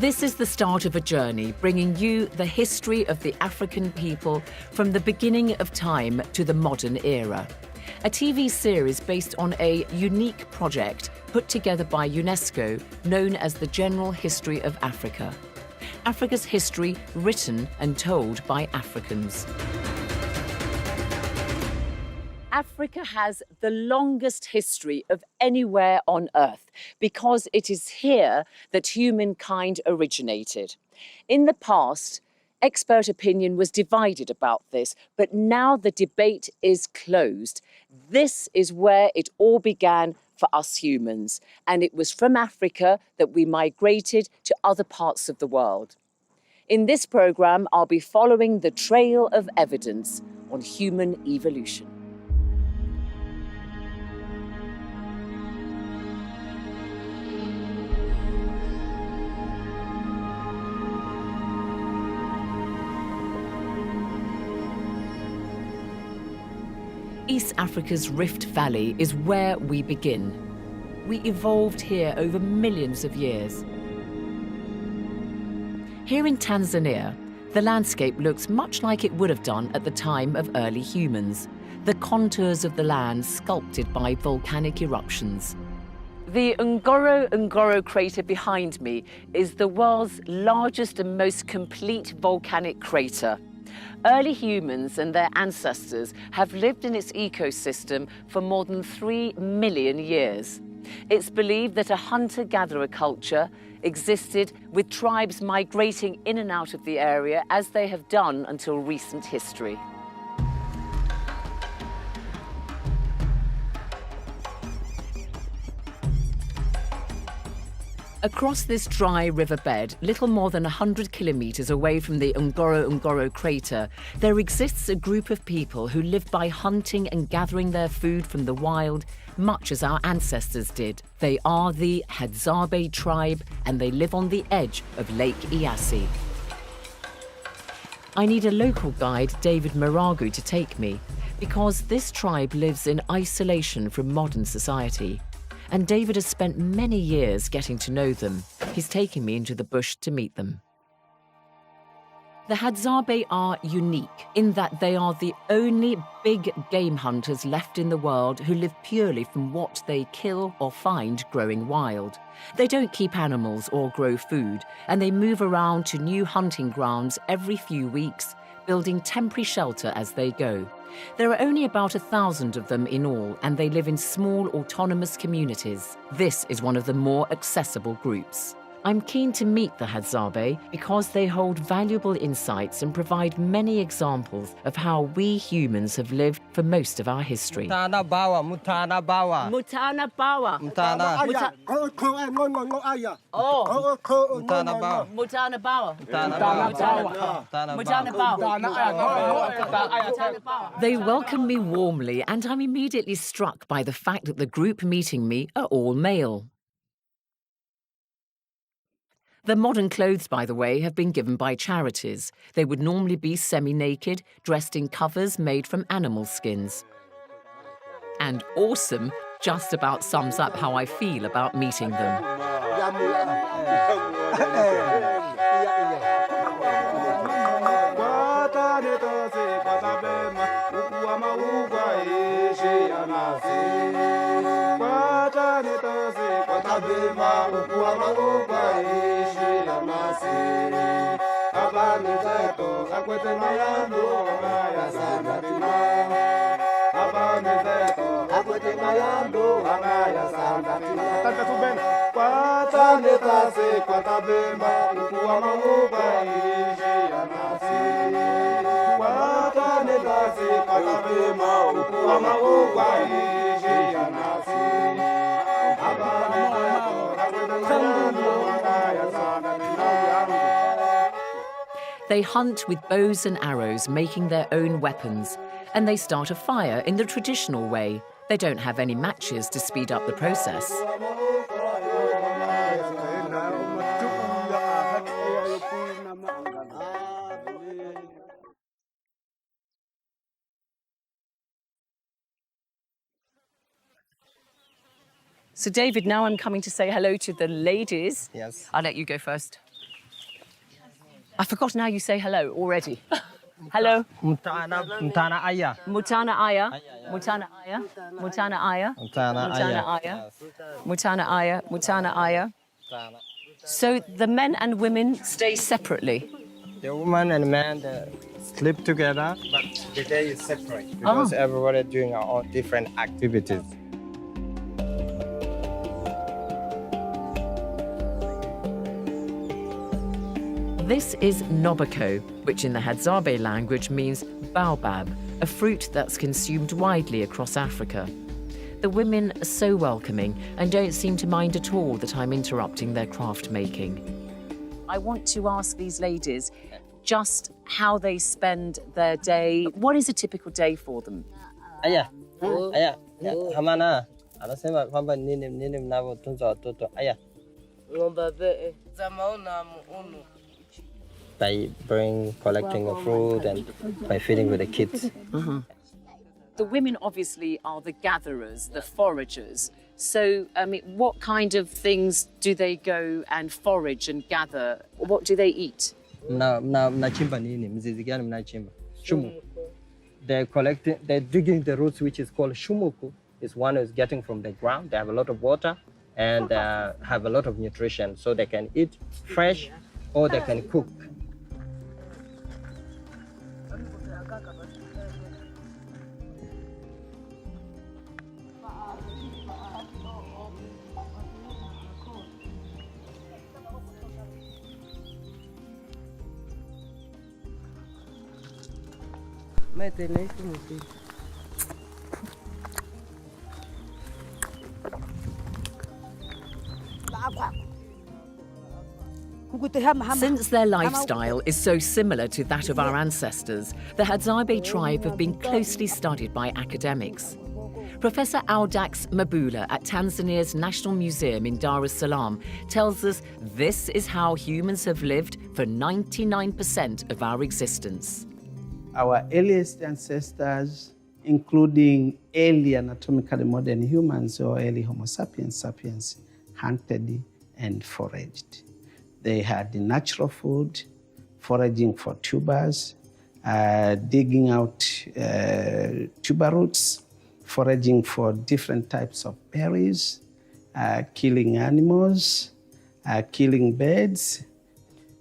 This is the start of a journey bringing you the history of the African people from the beginning of time to the modern era. A TV series based on a unique project put together by UNESCO known as the General History of Africa. Africa's history written and told by Africans. Africa has the longest history of anywhere on Earth because it is here that humankind originated. In the past, expert opinion was divided about this, but now the debate is closed. This is where it all began for us humans, and it was from Africa that we migrated to other parts of the world. In this programme, I'll be following the trail of evidence on human evolution. East Africa's Rift Valley is where we begin. We evolved here over millions of years. Here in Tanzania, the landscape looks much like it would have done at the time of early humans, the contours of the land sculpted by volcanic eruptions. The Ngorongoro crater behind me is the world's largest and most complete volcanic crater. Early humans and their ancestors have lived in its ecosystem for more than 3 million years. It's believed that a hunter-gatherer culture existed with tribes migrating in and out of the area as they have done until recent history. Across this dry riverbed, little more than 100 kilometers away from the Ngorongoro crater, there exists a group of people who live by hunting and gathering their food from the wild, much as our ancestors did. They are the Hadzabe tribe, and they live on the edge of Lake Eyasi. I need a local guide, David Maragu, to take me, because this tribe lives in isolation from modern society. And David has spent many years getting to know them. He's taking me into the bush to meet them. The Hadzabe are unique in that they are the only big game hunters left in the world who live purely from what they kill or find growing wild. They don't keep animals or grow food, and they move around to new hunting grounds every few weeks, building temporary shelter as they go. There are only about 1,000 of them in all, and they live in small autonomous communities. This is one of the more accessible groups. I'm keen to meet the Hadzabe because they hold valuable insights and provide many examples of how we humans have lived for most of our history. Mutana bawa. Mutana bawa. Mutana bawa. Oh. Mutana bawa. Mutana bawa. They welcome me warmly, and I'm immediately struck by the fact that the group meeting me are all male. The modern clothes, by the way, have been given by charities. They would normally be semi-naked, dressed in covers made from animal skins. And awesome just about sums up how I feel about meeting them. They hunt with bows and arrows, making their own weapons, and they start a fire in the traditional way. They don't have any matches to speed up the process. So, David, now I'm coming to say hello to the ladies. Yes. I'll let you go first. I've forgotten how you say hello already. Hello. Mutana Aya. Mutana Aya. Mutana Aya. Mutana Aya. Mutana Aya. Mutana Aya. Mutana Aya. So the men and women stay separately. The woman and man sleep together, but the day is separate because everybody doing our own different activities. This is nobako, which in the Hadzabe language means baobab, a fruit that's consumed widely across Africa. The women are so welcoming and don't seem to mind at all that I'm interrupting their craft making. I want to ask these ladies just how they spend their day. What is a typical day for them? Aya. Aya. Hamana. Anasema kwamba nini mnavyotunza watoto. Aya. By collecting the fruit and by feeding with the kids. The women obviously are the gatherers, the foragers. So, what kind of things do they go and forage and gather? What do they eat? Mnachimba nini? Mzizi gani mnachimba? Shumu. They're digging the roots, which is called shumuku. It's one is getting from the ground. They have a lot of water and have a lot of nutrition. So they can eat fresh or they can cook. Since their lifestyle is so similar to that of our ancestors, the Hadzabe tribe have been closely studied by academics. Professor Audax Mabula at Tanzania's National Museum in Dar es Salaam tells us this is how humans have lived for 99% of our existence. Our earliest ancestors, including early anatomically modern humans or early Homo sapiens, hunted and foraged. They had the natural food, foraging for tubers, digging out tuber roots, foraging for different types of berries, killing animals, killing birds.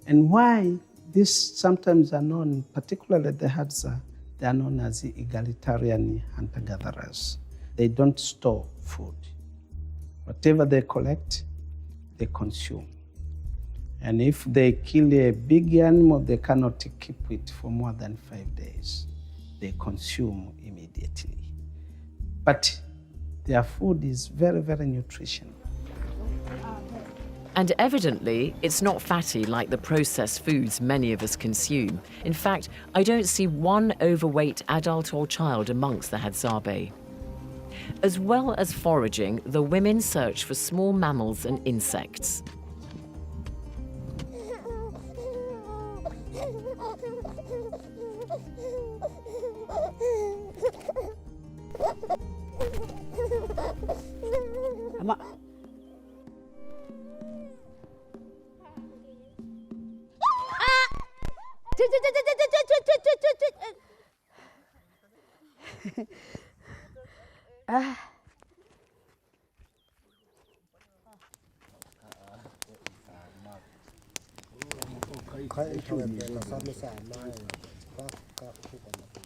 And why these sometimes are known, particularly the Hadza, they are known as the egalitarian hunter-gatherers. They don't store food. Whatever they collect, they consume. And if they kill a big animal, they cannot keep it for more than 5 days. They consume immediately. But their food is very, very nutritional. And evidently, it's not fatty like the processed foods many of us consume. In fact, I don't see one overweight adult or child amongst the Hadzabe. As well as foraging, the women search for small mammals and insects.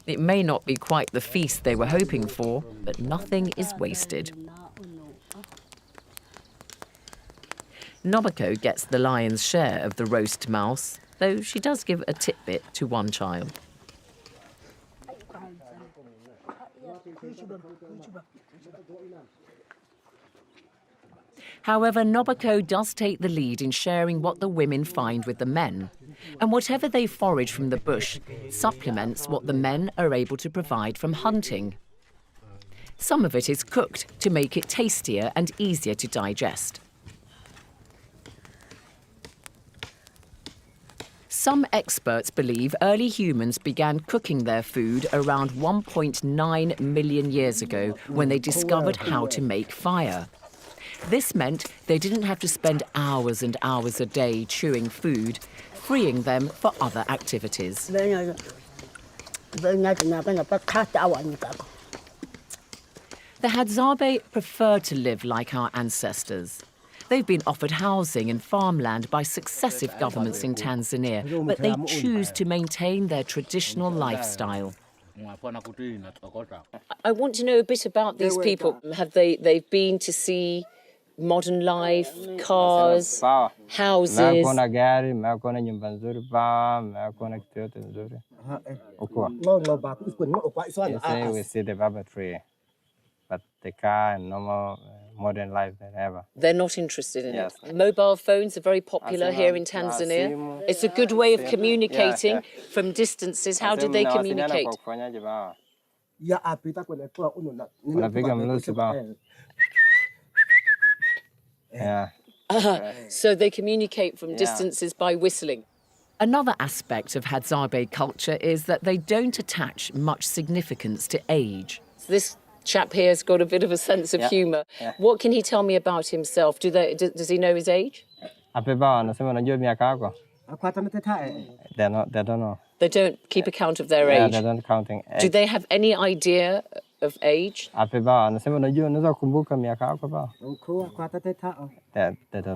It may not be quite the feast they were hoping for, but nothing is wasted. Nobako gets the lion's share of the roast mouse, though she does give a tidbit to one child. However, Nobako does take the lead in sharing what the women find with the men. And whatever they forage from the bush supplements what the men are able to provide from hunting. Some of it is cooked to make it tastier and easier to digest. Some experts believe early humans began cooking their food around 1.9 million years ago when they discovered how to make fire. This meant they didn't have to spend hours and hours a day chewing food. freeing them for other activities. The Hadzabe prefer to live like our ancestors. They've been offered housing and farmland by successive governments in Tanzania, but they choose to maintain their traditional lifestyle. I want to know a bit about these people. Have they've been to see modern life, cars, houses? They say we see the barber tree, but the car and normal modern life they never. They're not interested in it. Mobile phones are very popular here in Tanzania. It's a good way of communicating from distances. How do they communicate? So they communicate from distances by whistling. Another aspect of Hadzabe culture is that they don't attach much significance to age. This chap here has got a bit of a sense of humour. What can he tell me about himself? Does he know his age? They don't know. They don't keep account of their age? They don't counting age. Do they have any idea of age? They don't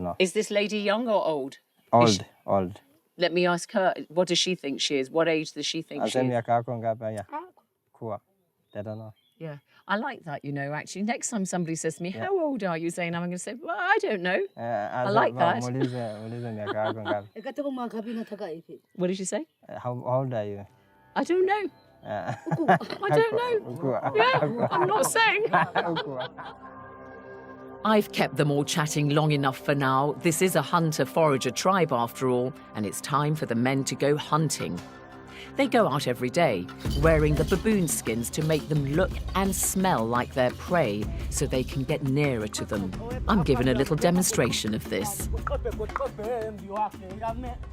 know. Is this lady young or old? Old. Let me ask her, what does she think she is? What age does she think she is? They don't know. Yeah, I like that, you know, actually. Next time somebody says to me, how old are you, Zeinab? I'm going to say, well, I don't know. I like that. What did you say? How old are you? I don't know. I don't know. Yeah, I'm not saying. I've kept them all chatting long enough for now. This is a hunter-forager tribe, after all, and it's time for the men to go hunting. They go out every day, wearing the baboon skins to make them look and smell like their prey, so they can get nearer to them. I'm given a little demonstration of this.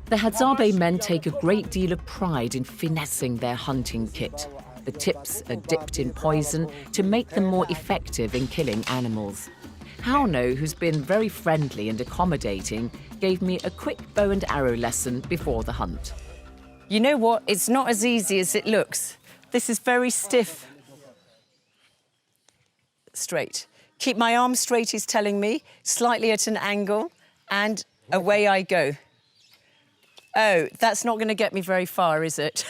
The Hadzabe men take a great deal of pride in finessing their hunting kit. The tips are dipped in poison to make them more effective in killing animals. Hauno, who's been very friendly and accommodating, gave me a quick bow and arrow lesson before the hunt. You know what? It's not as easy as it looks. This is very stiff. Straight. Keep my arm straight, he's telling me, slightly at an angle, and away I go. Oh, that's not going to get me very far, is it?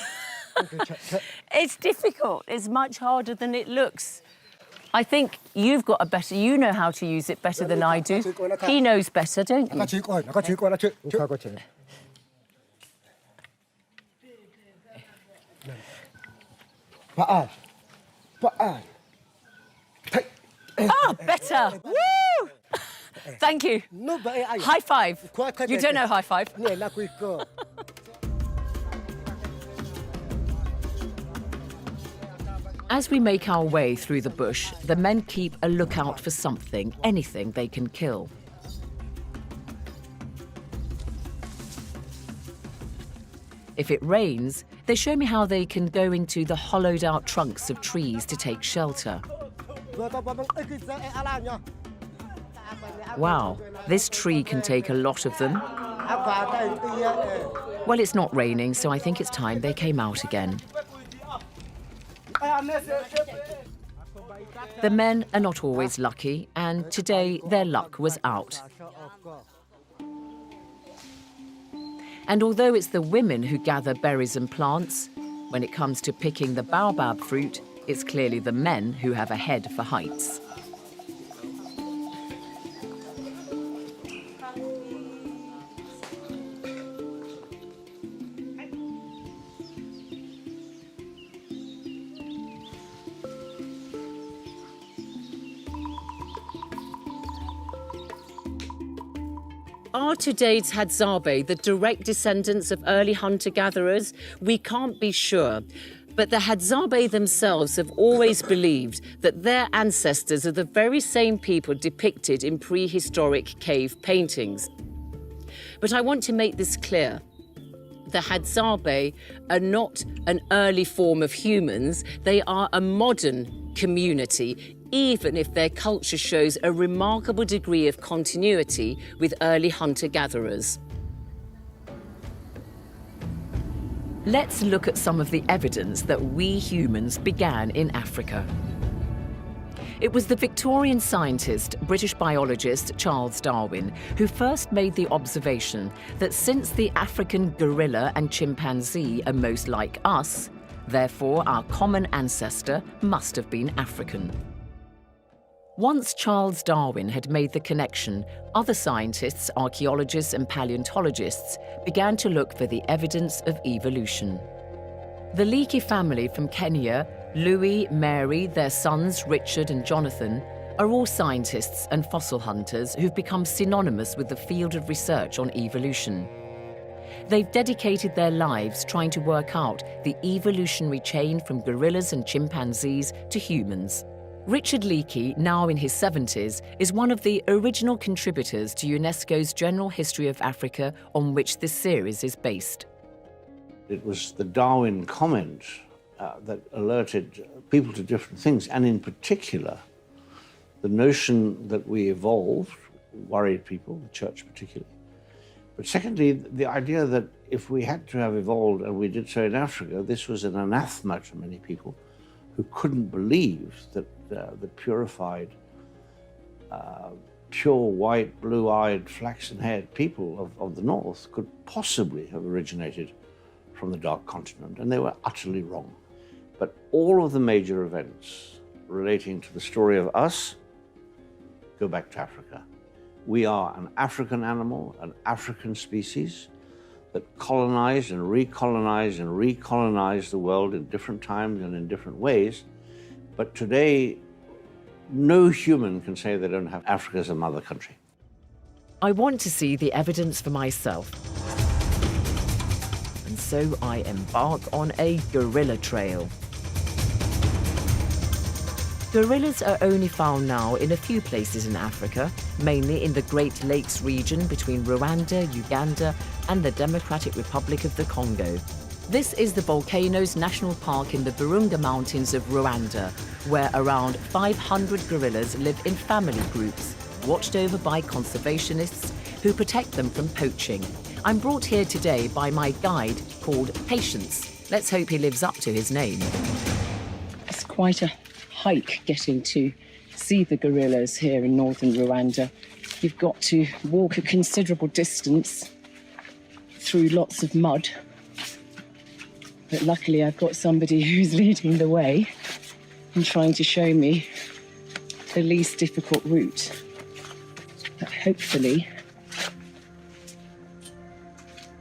It's difficult. It's much harder than it looks. I think you've got a better... You know how to use it better than I do. He knows better, don't you? Ah, better. Woo! Thank you. High five. You don't know high five. As we make our way through the bush, the men keep a lookout for something, anything they can kill. If it rains, they show me how they can go into the hollowed-out trunks of trees to take shelter. Wow, this tree can take a lot of them. Well, it's not raining, so I think it's time they came out again. The men are not always lucky, and today their luck was out. And although it's the women who gather berries and plants, when it comes to picking the baobab fruit, it's clearly the men who have a head for heights. Are today's Hadzabe the direct descendants of early hunter-gatherers? We can't be sure. But the Hadzabe themselves have always believed that their ancestors are the very same people depicted in prehistoric cave paintings. But I want to make this clear. The Hadzabe are not an early form of humans. They are a modern community, even if their culture shows a remarkable degree of continuity with early hunter-gatherers. Let's look at some of the evidence that we humans began in Africa. It was the Victorian scientist, British biologist Charles Darwin, who first made the observation that since the African gorilla and chimpanzee are most like us, therefore our common ancestor must have been African. Once Charles Darwin had made the connection, other scientists, archaeologists and paleontologists began to look for the evidence of evolution. The Leakey family from Kenya, Louis, Mary, their sons Richard and Jonathan, are all scientists and fossil hunters who've become synonymous with the field of research on evolution. They've dedicated their lives trying to work out the evolutionary chain from gorillas and chimpanzees to humans. Richard Leakey, now in his 70s, is one of the original contributors to UNESCO's General History of Africa, on which this series is based. It was the Darwin comment that alerted people to different things, and in particular, the notion that we evolved worried people, the church particularly. But secondly, the idea that if we had to have evolved, and we did so in Africa, this was an anathema to many people who couldn't believe that the purified, pure white, blue-eyed, flaxen-haired people of the North could possibly have originated from the Dark Continent, and they were utterly wrong. But all of the major events relating to the story of us go back to Africa. We are an African animal, an African species that colonized and recolonized and recolonized the world in different times and in different ways. But today, no human can say they don't have Africa as a mother country. I want to see the evidence for myself. And so I embark on a gorilla trail. Gorillas are only found now in a few places in Africa, mainly in the Great Lakes region between Rwanda, Uganda, and the Democratic Republic of the Congo. This is the Volcanoes National Park in the Virunga Mountains of Rwanda, where around 500 gorillas live in family groups, watched over by conservationists who protect them from poaching. I'm brought here today by my guide called Patience. Let's hope he lives up to his name. It's quite a hike getting to see the gorillas here in northern Rwanda. You've got to walk a considerable distance through lots of mud. But luckily I've got somebody who's leading the way and trying to show me the least difficult route. But hopefully,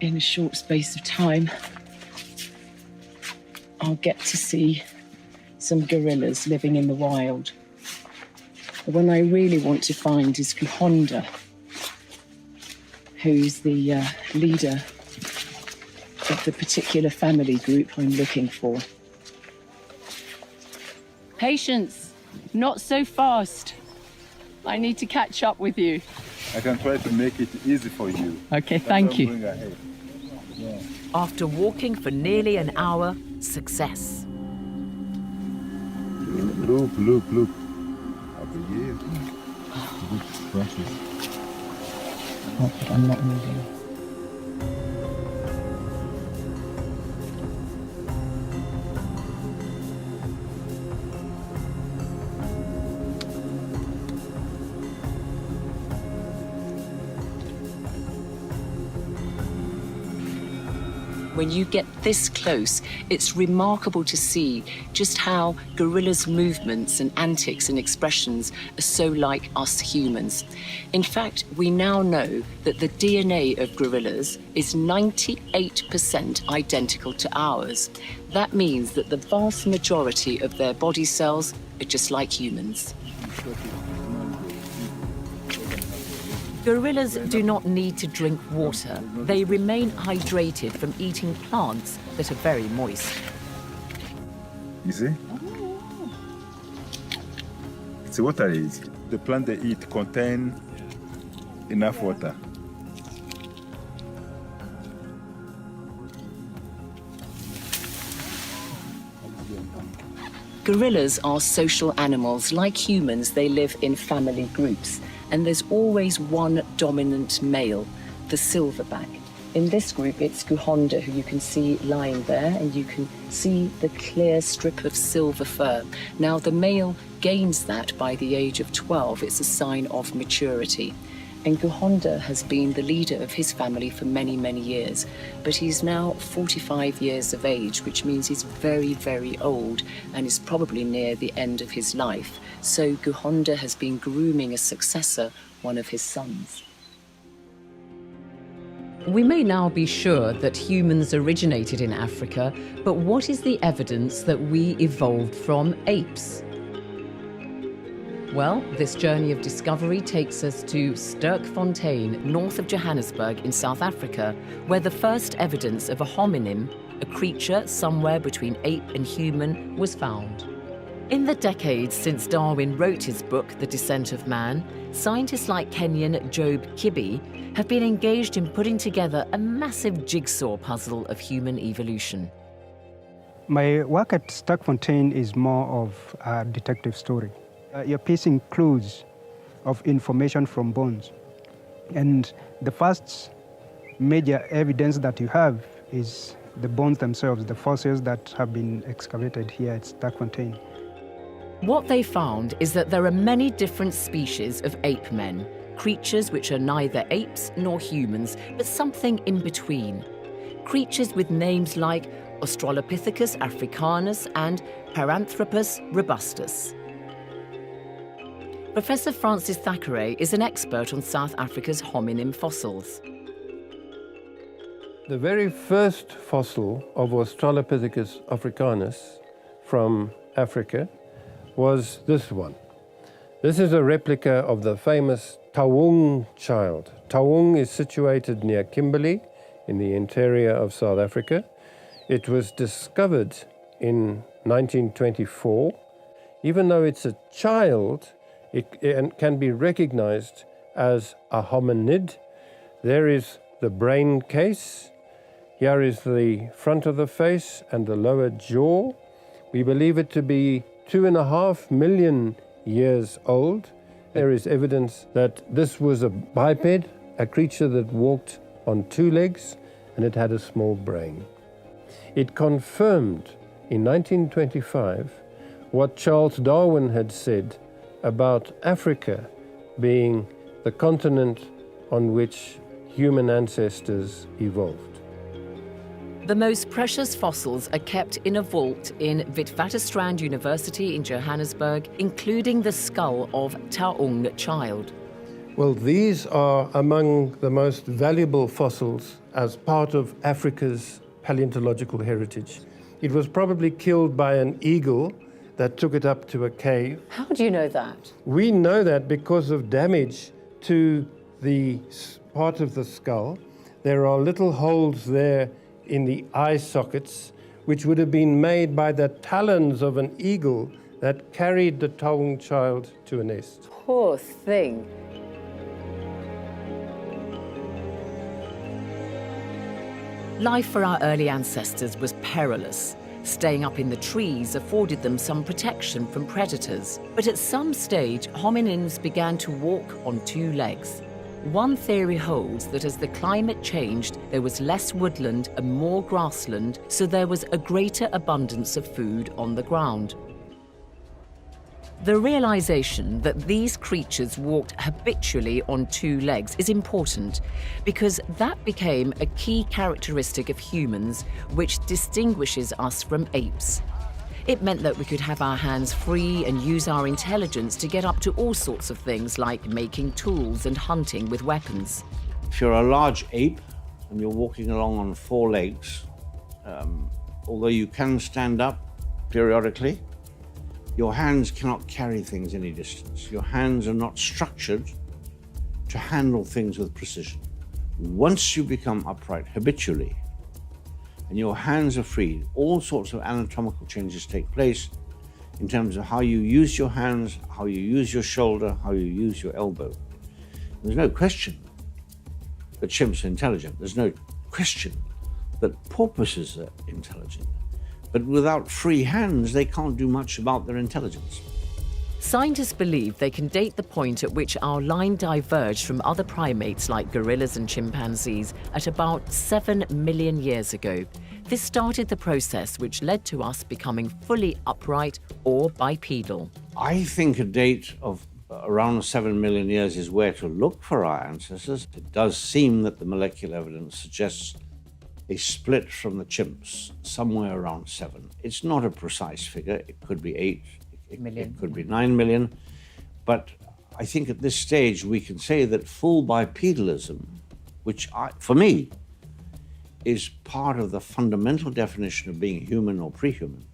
in a short space of time, I'll get to see some gorillas living in the wild. The one I really want to find is Kuhonda, who's the leader of the particular family group I'm looking for. Patience, not so fast. I need to catch up with you. I can try to make it easy for you. Okay, thank you. Yeah. After walking for nearly an hour, success. Look. I believe. Good practice. Oh, but I'm not moving. When you get this close, it's remarkable to see just how gorillas' movements and antics and expressions are so like us humans. In fact, we now know that the DNA of gorillas is 98% identical to ours. That means that the vast majority of their body cells are just like humans. Gorillas do not need to drink water. They remain hydrated from eating plants that are very moist. You see? It's watery. The plant they eat contain enough water. Gorillas are social animals. Like humans, they live in family groups. And there's always one dominant male, the silverback. In this group, it's Guhonda, who you can see lying there, and you can see the clear strip of silver fur. Now, the male gains that by the age of 12. It's a sign of maturity. And Guhonda has been the leader of his family for many, many years. But he's now 45 years of age, which means he's very, very old and is probably near the end of his life. So Guhonda has been grooming a successor, one of his sons. We may now be sure that humans originated in Africa, but what is the evidence that we evolved from apes? Well, this journey of discovery takes us to Sterkfontein, north of Johannesburg in South Africa, where the first evidence of a hominin, a creature somewhere between ape and human, was found. In the decades since Darwin wrote his book, The Descent of Man, scientists like Kenyan Job Kibi have been engaged in putting together a massive jigsaw puzzle of human evolution. My work at Sterkfontein is more of a detective story. You're piecing clues of information from bones. And the first major evidence that you have is the bones themselves, the fossils that have been excavated here at Sterkfontein. What they found is that there are many different species of ape men, creatures which are neither apes nor humans, but something in between. Creatures with names like Australopithecus africanus and Paranthropus robustus. Professor Francis Thackeray is an expert on South Africa's hominin fossils. The very first fossil of Australopithecus africanus from Africa was this one. This is a replica of the famous Taung child. Taung is situated near Kimberley in the interior of South Africa. It was discovered in 1924. Even though it's a child, it can be recognized as a hominid. There is the brain case. Here is the front of the face and the lower jaw. We believe it to be 2.5 million years old. There is evidence that this was a biped, a creature that walked on 2 legs, and it had a small brain. It confirmed in 1925 what Charles Darwin had said about Africa being the continent on which human ancestors evolved. The most precious fossils are kept in a vault in Witwatersrand University in Johannesburg, including the skull of Taung child. Well, these are among the most valuable fossils as part of Africa's paleontological heritage. It was probably killed by an eagle that took it up to a cave. How do you know that? We know that because of damage to the part of the skull. There are little holes there in the eye sockets, which would have been made by the talons of an eagle that carried the Taung child to a nest. Poor thing. Life for our early ancestors was perilous. Staying up in the trees afforded them some protection from predators. But at some stage, hominins began to walk on 2 legs. One theory holds that as the climate changed, there was less woodland and more grassland, so there was a greater abundance of food on the ground. The realization that these creatures walked habitually on 2 legs is important because that became a key characteristic of humans which distinguishes us from apes. It meant that we could have our hands free and use our intelligence to get up to all sorts of things like making tools and hunting with weapons. If you're a large ape and you're walking along on 4 legs, although you can stand up periodically, your hands cannot carry things any distance. Your hands are not structured to handle things with precision. Once you become upright habitually, and your hands are freed, all sorts of anatomical changes take place in terms of how you use your hands, how you use your shoulder, how you use your elbow. There's no question that chimps are intelligent. There's no question that porpoises are intelligent. But without free hands, they can't do much about their intelligence. Scientists believe they can date the point at which our line diverged from other primates like gorillas and chimpanzees at about 7 million years ago. This started the process which led to us becoming fully upright or bipedal. I think a date of around 7 million years is where to look for our ancestors. It does seem that the molecular evidence suggests a split from the chimps somewhere around 7. It's not a precise figure. It could be 8, it could be 9 million. But I think at this stage we can say that full bipedalism, which for me is part of the fundamental definition of being human or pre-human,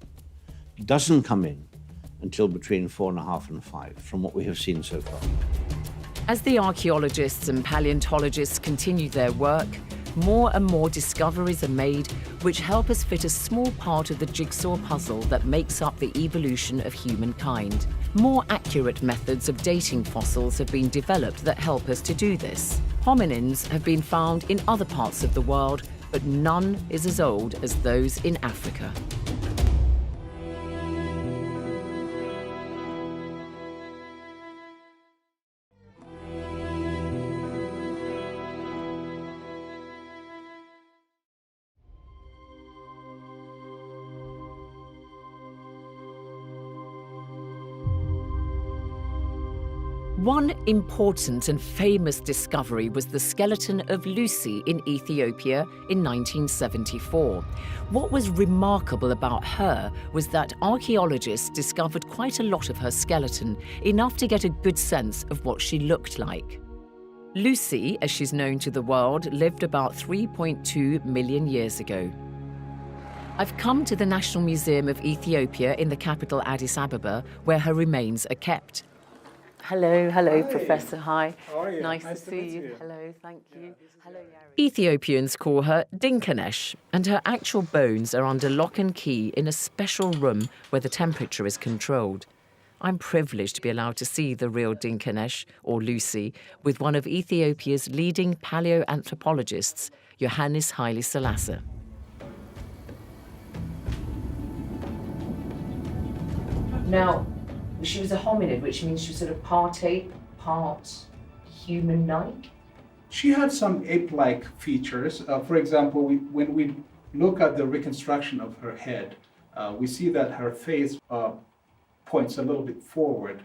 doesn't come in until between 4.5 and 5, from what we have seen so far. As the archaeologists and paleontologists continue their work, more and more discoveries are made which help us fit a small part of the jigsaw puzzle that makes up the evolution of humankind. More accurate methods of dating fossils have been developed that help us to do this. Hominins have been found in other parts of the world, but none is as old as those in Africa. One important and famous discovery was the skeleton of Lucy in Ethiopia in 1974. What was remarkable about her was that archaeologists discovered quite a lot of her skeleton, enough to get a good sense of what she looked like. Lucy, as she's known to the world, lived about 3.2 million years ago. I've come to the National Museum of Ethiopia in the capital Addis Ababa, where her remains are kept. Hello, Professor. Hi. How are you? Nice to see meet you. you. Hello, thank you. Hello, Yari. Ethiopians call her Dinkanesh, and her actual bones are under lock and key in a special room where the temperature is controlled. I'm privileged to be allowed to see the real Dinkanesh, or Lucy, with one of Ethiopia's leading paleoanthropologists, Johannes Haile Selassie. Now, she was a hominid, which means she was sort of part ape, part human-like. She had some ape-like features. For example, when we look at the reconstruction of her head, we see that her face points a little bit forward,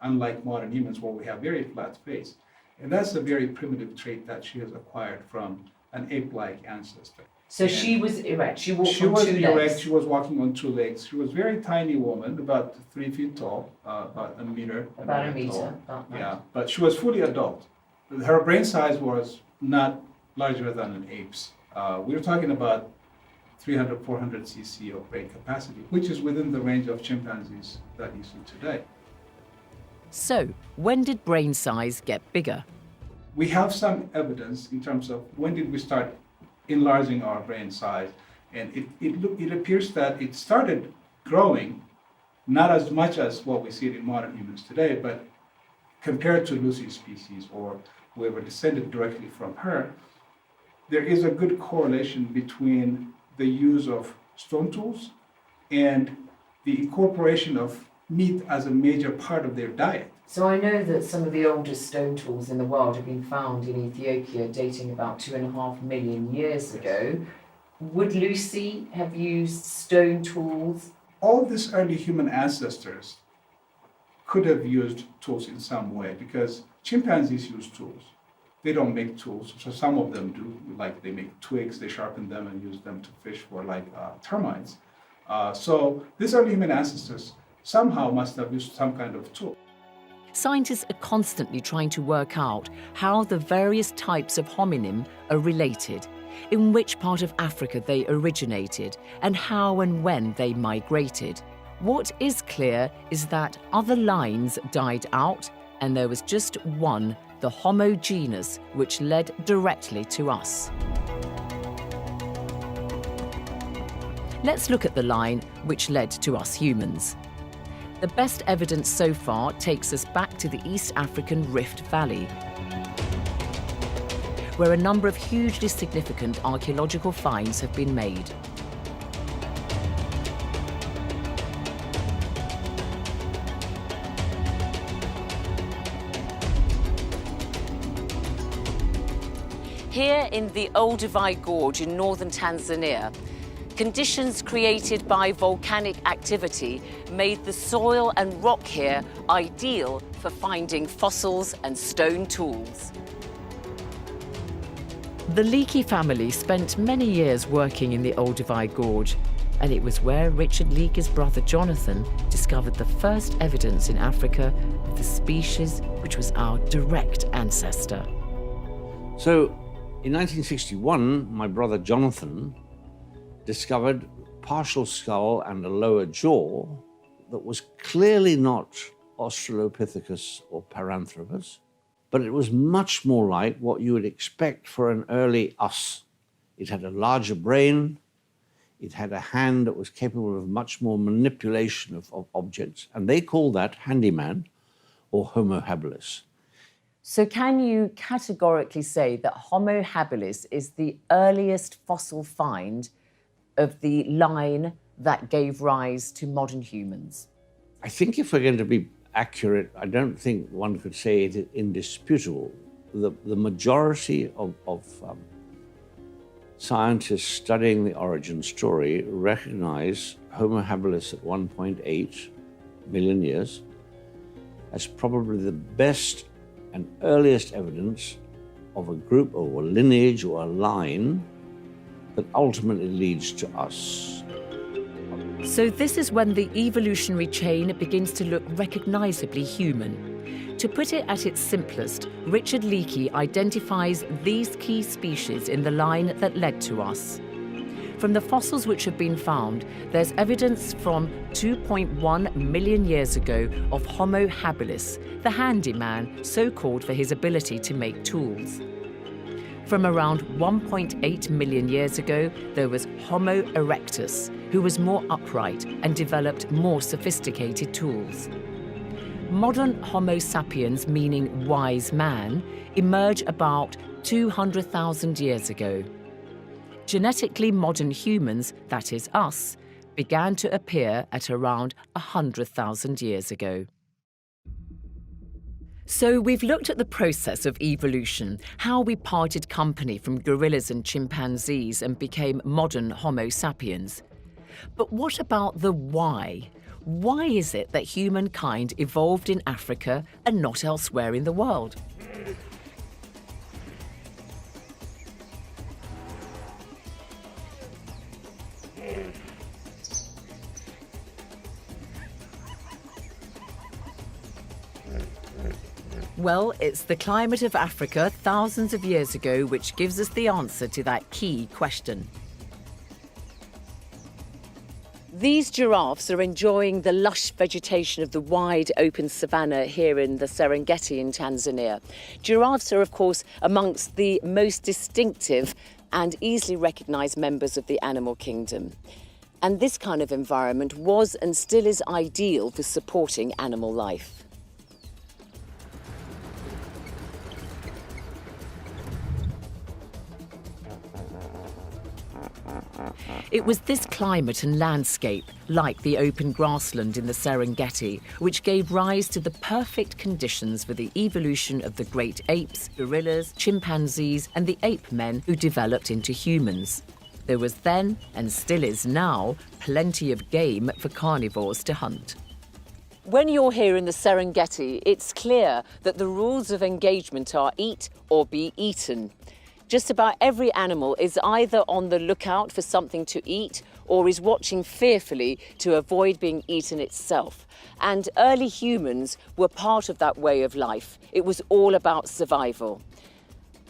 unlike modern humans where we have very flat face. And that's a very primitive trait that she has acquired from an ape-like ancestor. So she was erect. She walked She on was two erect. legs. She was walking on 2 legs. She was a very tiny woman, about 3 feet tall, about a meter. About a meter. tall. About that. Yeah, but she was fully adult. Her brain size was not larger than an ape's. We were talking about 300, 400 cc of brain capacity, which is within the range of chimpanzees that you see today. So, when did brain size get bigger? We have some evidence in terms of when did we start enlarging our brain size, and it appears that it started growing, not as much as what we see in modern humans today, but compared to Lucy's species or whoever descended directly from her, there is a good correlation between the use of stone tools and the incorporation of meat as a major part of their diet. So I know that some of the oldest stone tools in the world have been found in Ethiopia dating about 2.5 million years ago. Would Lucy have used stone tools? All these early human ancestors could have used tools in some way because chimpanzees use tools. They don't make tools, so some of them do, like they make twigs, they sharpen them and use them to fish for termites. So these early human ancestors somehow must have used some kind of tool. Scientists are constantly trying to work out how the various types of hominin are related, in which part of Africa they originated, and how and when they migrated. What is clear is that other lines died out, and there was just one, the Homo genus, which led directly to us. Let's look at the line which led to us humans. The best evidence so far takes us back to the East African Rift Valley, where a number of hugely significant archaeological finds have been made. Here in the Olduvai Gorge in northern Tanzania, conditions created by volcanic activity made the soil and rock here ideal for finding fossils and stone tools. The Leakey family spent many years working in the Olduvai Gorge, and it was where Richard Leakey's brother Jonathan discovered the first evidence in Africa of the species which was our direct ancestor. So, in 1961, my brother Jonathan discovered partial skull and a lower jaw that was clearly not Australopithecus or Paranthropus, but it was much more like what you would expect for an early us. It had a larger brain, it had a hand that was capable of much more manipulation of objects, and they call that handyman or Homo habilis. So can you categorically say that Homo habilis is the earliest fossil find of the line that gave rise to modern humans? I think if we're going to be accurate, I don't think one could say it is indisputable. The majority of scientists studying the origin story recognize Homo habilis at 1.8 million years as probably the best and earliest evidence of a group or a lineage or a line that ultimately leads to us. So this is when the evolutionary chain begins to look recognizably human. To put it at its simplest, Richard Leakey identifies these key species in the line that led to us. From the fossils which have been found, there's evidence from 2.1 million years ago of Homo habilis, the handyman, so called for his ability to make tools. From around 1.8 million years ago, there was Homo erectus, who was more upright and developed more sophisticated tools. Modern Homo sapiens, meaning wise man, emerge about 200,000 years ago. Genetically modern humans, that is us, began to appear at around 100,000 years ago. So we've looked at the process of evolution, how we parted company from gorillas and chimpanzees and became modern Homo sapiens. But what about the why? Why is it that humankind evolved in Africa and not elsewhere in the world? Well, it's the climate of Africa thousands of years ago which gives us the answer to that key question. These giraffes are enjoying the lush vegetation of the wide open savanna here in the Serengeti in Tanzania. Giraffes are, of course, amongst the most distinctive and easily recognised members of the animal kingdom. And this kind of environment was and still is ideal for supporting animal life. It was this climate and landscape, like the open grassland in the Serengeti, which gave rise to the perfect conditions for the evolution of the great apes, gorillas, chimpanzees, and the ape men who developed into humans. There was then, and still is now, plenty of game for carnivores to hunt. When you're here in the Serengeti, it's clear that the rules of engagement are eat or be eaten. Just about every animal is either on the lookout for something to eat or is watching fearfully to avoid being eaten itself. And early humans were part of that way of life. It was all about survival.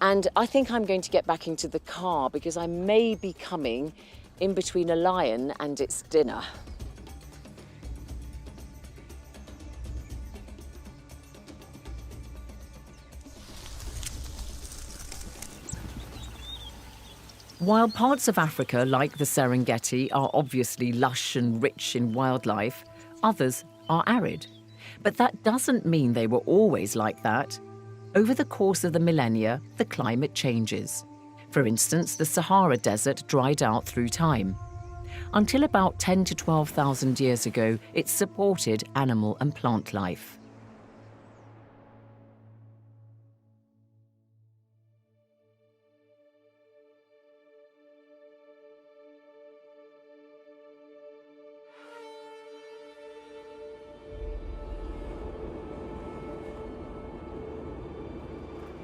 And I think I'm going to get back into the car because I may be coming in between a lion and its dinner. While parts of Africa, like the Serengeti, are obviously lush and rich in wildlife, others are arid. But that doesn't mean they were always like that. Over the course of the millennia, the climate changes. For instance, the Sahara Desert dried out through time. Until about 10 to 12,000 years ago, it supported animal and plant life.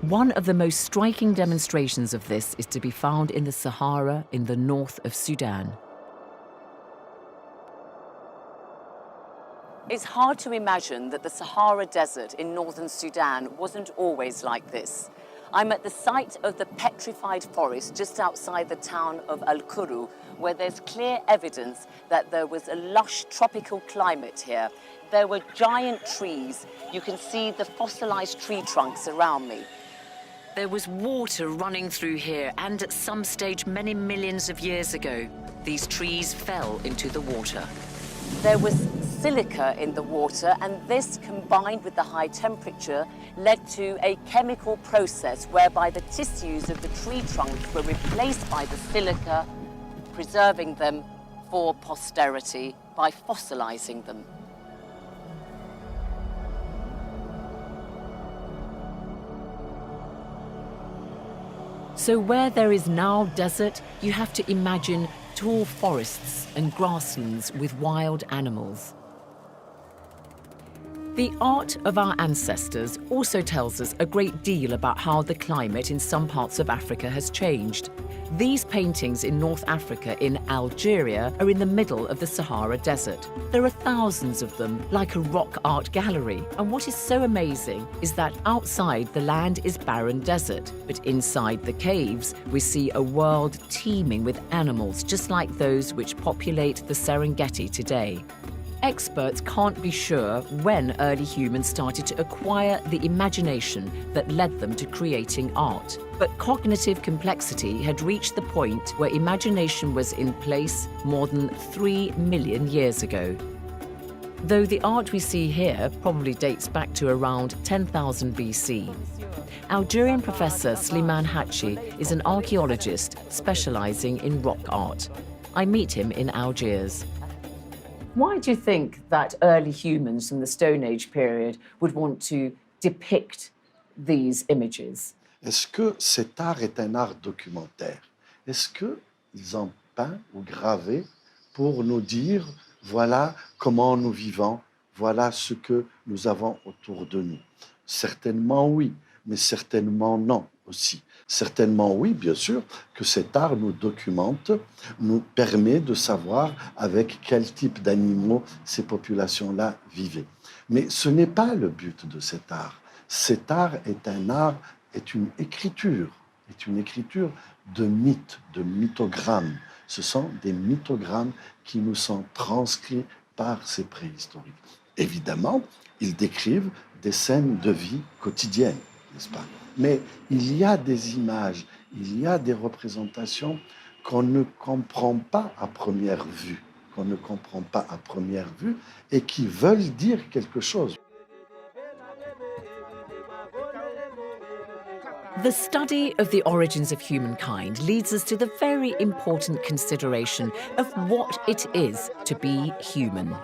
One of the most striking demonstrations of this is to be found in the Sahara in the north of Sudan. It's hard to imagine that the Sahara Desert in northern Sudan wasn't always like this. I'm at the site of the petrified forest just outside the town of Al-Kuru, where there's clear evidence that there was a lush tropical climate here. There were giant trees. You can see the fossilized tree trunks around me. There was water running through here, and at some stage many millions of years ago, these trees fell into the water. There was silica in the water, and this, combined with the high temperature, led to a chemical process whereby the tissues of the tree trunks were replaced by the silica, preserving them for posterity by fossilizing them. So where there is now desert, you have to imagine tall forests and grasslands with wild animals. The art of our ancestors also tells us a great deal about how the climate in some parts of Africa has changed. These paintings in North Africa, in Algeria, are in the middle of the Sahara Desert. There are thousands of them, like a rock art gallery. And what is so amazing is that outside the land is barren desert, but inside the caves we see a world teeming with animals just like those which populate the Serengeti today. Experts can't be sure when early humans started to acquire the imagination that led them to creating art. But cognitive complexity had reached the point where imagination was in place more than 3 million years ago. Though the art we see here probably dates back to around 10,000 BC. Algerian professor Slimane Hachi is an archaeologist specializing in rock art. I meet him in Algiers. Why do you think that early humans in the Stone Age period would want to depict these images? Est-ce que cet art est un art documentaire? Est-ce qu'ils ont peint ou gravé pour nous dire voilà comment nous vivons, voilà ce que nous avons autour de nous? Certainement oui, mais certainement non aussi. Certainement oui, bien sûr, que cet art nous documente, nous permet de savoir avec quel type d'animaux ces populations-là vivaient. Mais ce n'est pas le but de cet art. Cet art, est une écriture de mythes, de mythogrammes. Ce sont des mythogrammes qui nous sont transcrits par ces préhistoriques. Évidemment, ils décrivent des scènes de vie quotidienne, n'est-ce pas? Mais il y a des images, il y a des représentations qu'on ne comprend pas à première vue, et qui veulent dire quelque chose. The study of the origins of humankind leads us to the very important consideration of what it is to be human.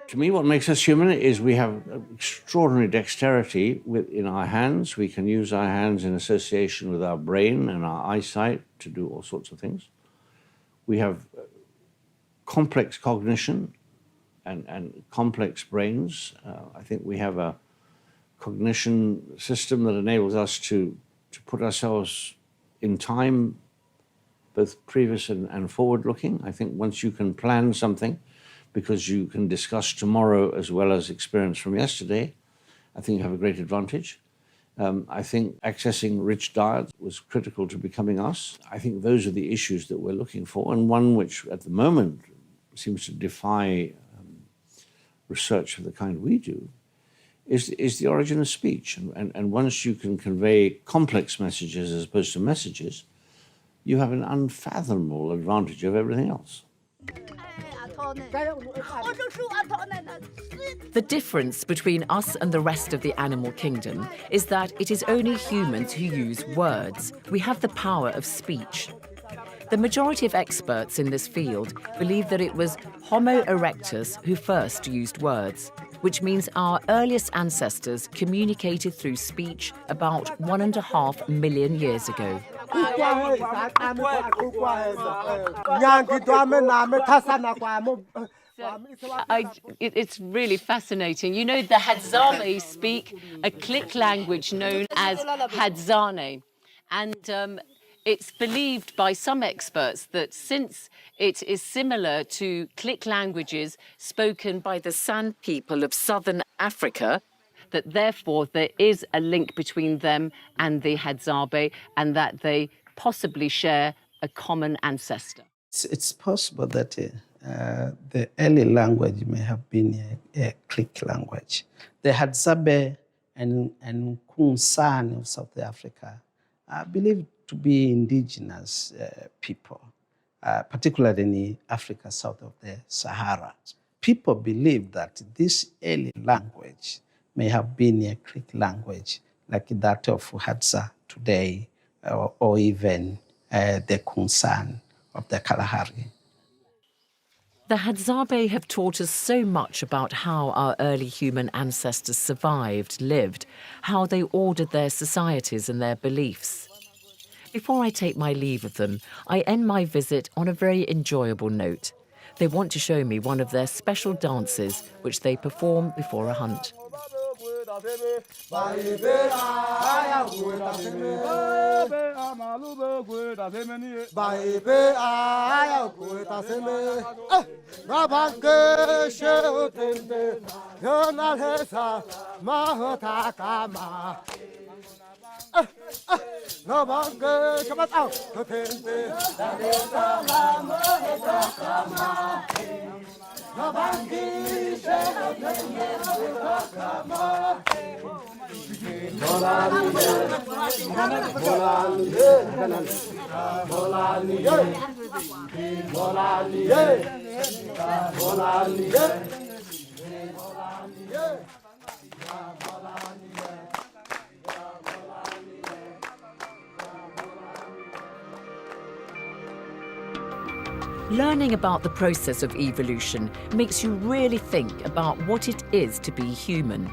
To me, what makes us human is we have extraordinary dexterity in our hands. We can use our hands in association with our brain and our eyesight to do all sorts of things. We have complex cognition and complex brains. I think we have a cognition system that enables us to put ourselves in time, both previous and forward-looking. I think once you can plan something, because you can discuss tomorrow as well as experience from yesterday, I think you have a great advantage. I think accessing rich diets was critical to becoming us. I think those are the issues that we're looking for, and one which at the moment seems to defy research of the kind we do is the origin of speech. And once you can convey complex messages as opposed to messages, you have an unfathomable advantage of everything else. The difference between us and the rest of the animal kingdom is that it is only humans who use words. We have the power of speech. The majority of experts in this field believe that it was Homo erectus who first used words, which means our earliest ancestors communicated through speech about 1.5 million years ago. It's really fascinating. You know, the Hadzabe speak a Click language known as Hadzane. And it's believed by some experts that since it is similar to Click languages spoken by the San people of southern Africa, that therefore there is a link between them and the Hadzabe, and that they possibly share a common ancestor. It's possible that the early language may have been a Click language. The Hadzabe and Kunsan of South Africa are believed to be indigenous people, particularly in Africa south of the Sahara. People believe that this early language may have been a Click language like that of Hadza today, or even the Kunsan of the Kalahari. The Hadzabe have taught us so much about how our early human ancestors survived, lived, how they ordered their societies and their beliefs. Before I take my leave of them, I end my visit on a very enjoyable note. They want to show me one of their special dances which they perform before a hunt. Learning about the process of evolution makes you really think about what it is to be human.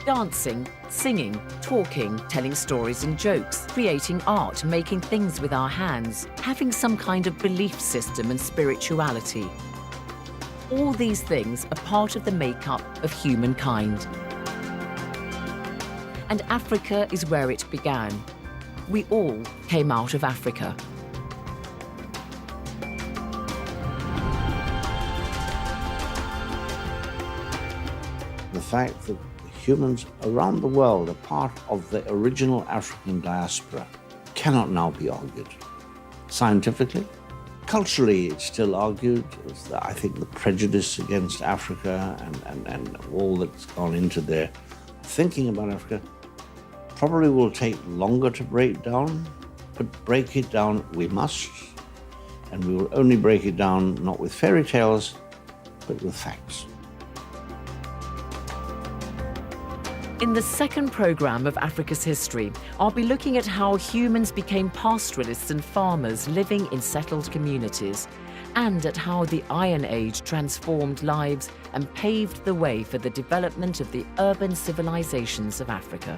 Dancing, singing, talking, telling stories and jokes, creating art, making things with our hands, having some kind of belief system and spirituality. All these things are part of the makeup of humankind. And Africa is where it began. We all came out of Africa. The fact that humans around the world are part of the original African diaspora cannot now be argued. Scientifically, culturally, it's still argued. I think the prejudice against Africa and all that's gone into their thinking about Africa probably will take longer to break down, but break it down we must, and we will only break it down not with fairy tales, but with facts. In the second programme of Africa's history, I'll be looking at how humans became pastoralists and farmers living in settled communities, and at how the Iron Age transformed lives and paved the way for the development of the urban civilizations of Africa.